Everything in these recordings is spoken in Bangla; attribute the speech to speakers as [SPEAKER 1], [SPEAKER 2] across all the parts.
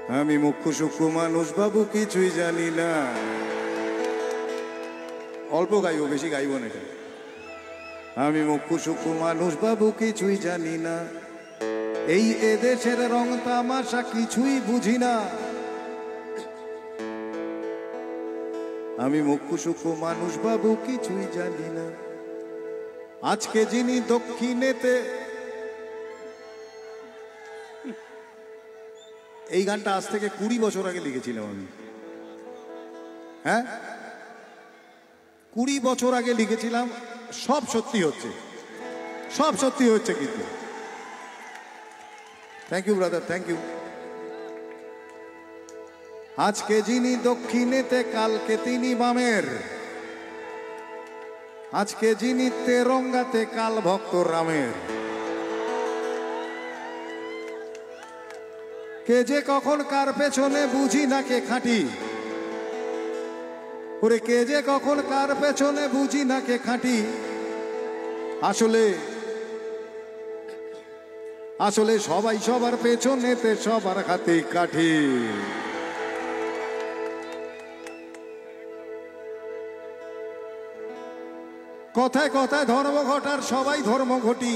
[SPEAKER 1] আমি মুখ্য সূক্ষ্ম মানুষ বাবু, কিছুই জানি না। অল্প গাইব, বেশি গাইব না। আমি মুখ্য সূক্ষ্ম মানুষ বাবু, কিছুই জানি না। এই এদেশের রং তামাশা কিছুই বুঝি না। আমি মুখ্য সূক্ষ্ম মানুষ বাবু, কিছুই জানি না। আজকে যিনি দক্ষিণেতে, এই গানটা আজ থেকে 20 বছর আগে লিখেছিলাম আমি। হ্যাঁ, 20 বছর আগে লিখেছিলাম। সব সত্যি হচ্ছে, সব সত্যি হচ্ছে। কিন্তু thank you brother, thank you. আজকে যিনি দক্ষিণেতে, কালকে তিনি বামের। আজকে যিনি তেরঙ্গাতে, কাল ভক্ত রামের। কে যে কখন কার পেছনে বুঝি না কে খাঁটি। ওরে কে যে কখন কার পেছনে বুঝি না কে খাঁটি। আসলে আসলে সবাই সবার পেছনেতে, সবার হাতে কাঠি। কথায় কথায় ধর্ম ঘটার সবাই ধর্ম ঘটি।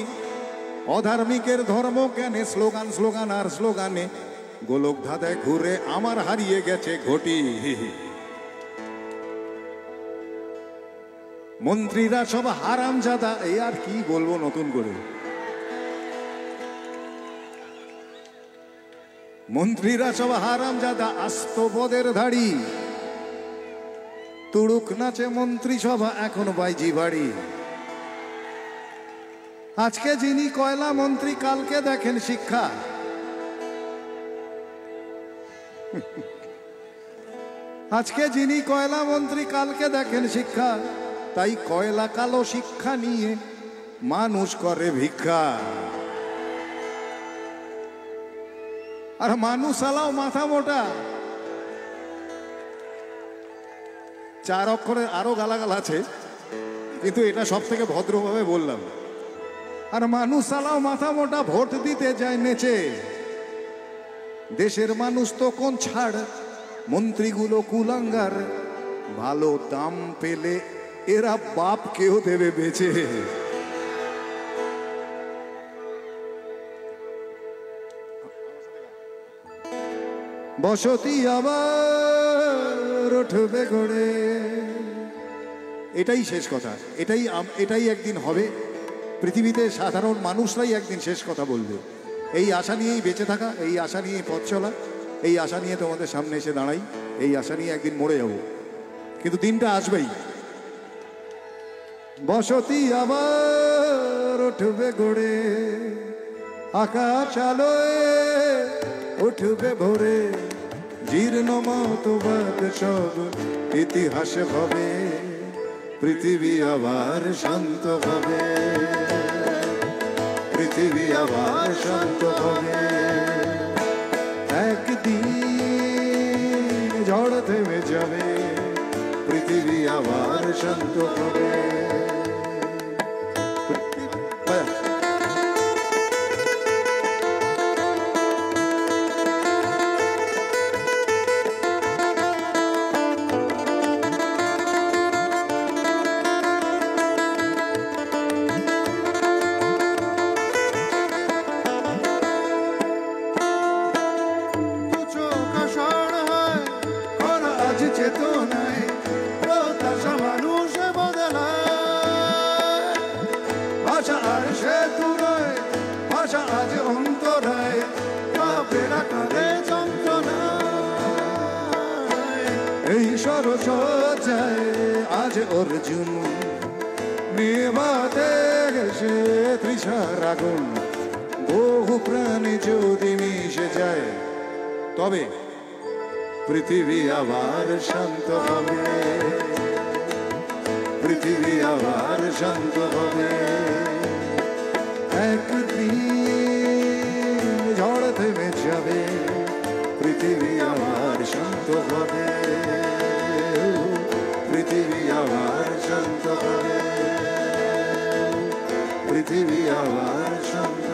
[SPEAKER 1] অধার্মিকের ধর্ম জ্ঞানে, স্লোগান স্লোগান আর স্লোগানে গোলক ধাঁধায় ঘুরে আমার হারিয়ে গেছে ঘটি। মন্ত্রীরা সব হারামজাদা, এই আর কি বলবো নতুন করে। মন্ত্রীরা সব হারামজাদা, আস্ত বদের ধাড়ি। তুড়ুক নাচে মন্ত্রী সভা, এখন বাইজি বাড়ি। আজকে যিনি কয়লা মন্ত্রী, কালকে দেখেন শিক্ষা। আজকে যিনি কয়লা মন্ত্রী, কালকে দেখেন শিক্ষা। তাই কয়লা কালো শিক্ষা নিয়ে মানুষ করে ভিক্ষা। আর মানুষ আলাও মাথা মোটা। 4 অক্ষরের আরো গালাগাল আছে, কিন্তু এটা সব থেকে ভদ্রভাবে বললাম। আর মানুষ আলাও মাথা মোটা, ভোট দিতে যায় নেচে। দেশের মানুষ তো কোন ছাড়, মন্ত্রীগুলো কুলাঙ্গার। ভালো দাম পেলে এরা বাপ কেউ দেবে বেচে। বসতি আবার উঠবে গড়ে। এটাই শেষ কথা। এটাই একদিন হবে। পৃথিবীতে সাধারণ মানুষরাই একদিন শেষ কথা বলবে। এই আশা নিয়েই বেঁচে থাকা, এই আশা নিয়েই পথ চলা, এই আশা নিয়ে তোমাদের সামনে এসে দাঁড়াই। এই আশা নিয়ে একদিন মরে যাব, কিন্তু দিনটা আসবেই। বসতি আবার উঠবে গড়ে, আকাশ আলোয় উঠবে ভোরে। জীর্ণ মতবাদ সব ইতিহাসে হবে, পৃথিবী আবার শান্ত হবে। পৃথিবী আবার শান্ত হবে। একদিন ঝড় থেমে যাবে, পৃথিবী আবার শান্ত হবে। চেতনায় প্রত্যাশা মানুষ বদলায়। ভাষা আর সেতু নয়, ভাষা আজ অন্তরায়। কাপেরা কাঁদে যন্ত্রণায়। এই সরসজ্জায় আজ অর্জুন নেভাতে গেছে তৃষার আগুন। বহু প্রাণী যদি মিশে যায়, তবে পৃথিবী আবার শান্ত হবে। পৃথিবী আবার শান্ত হবে। একদিন ঝড় থেমে যাবে, পৃথিবী আবার শান্ত হবে। পৃথিবী আবার শান্ত হবে। পৃথিবী আবার শান্ত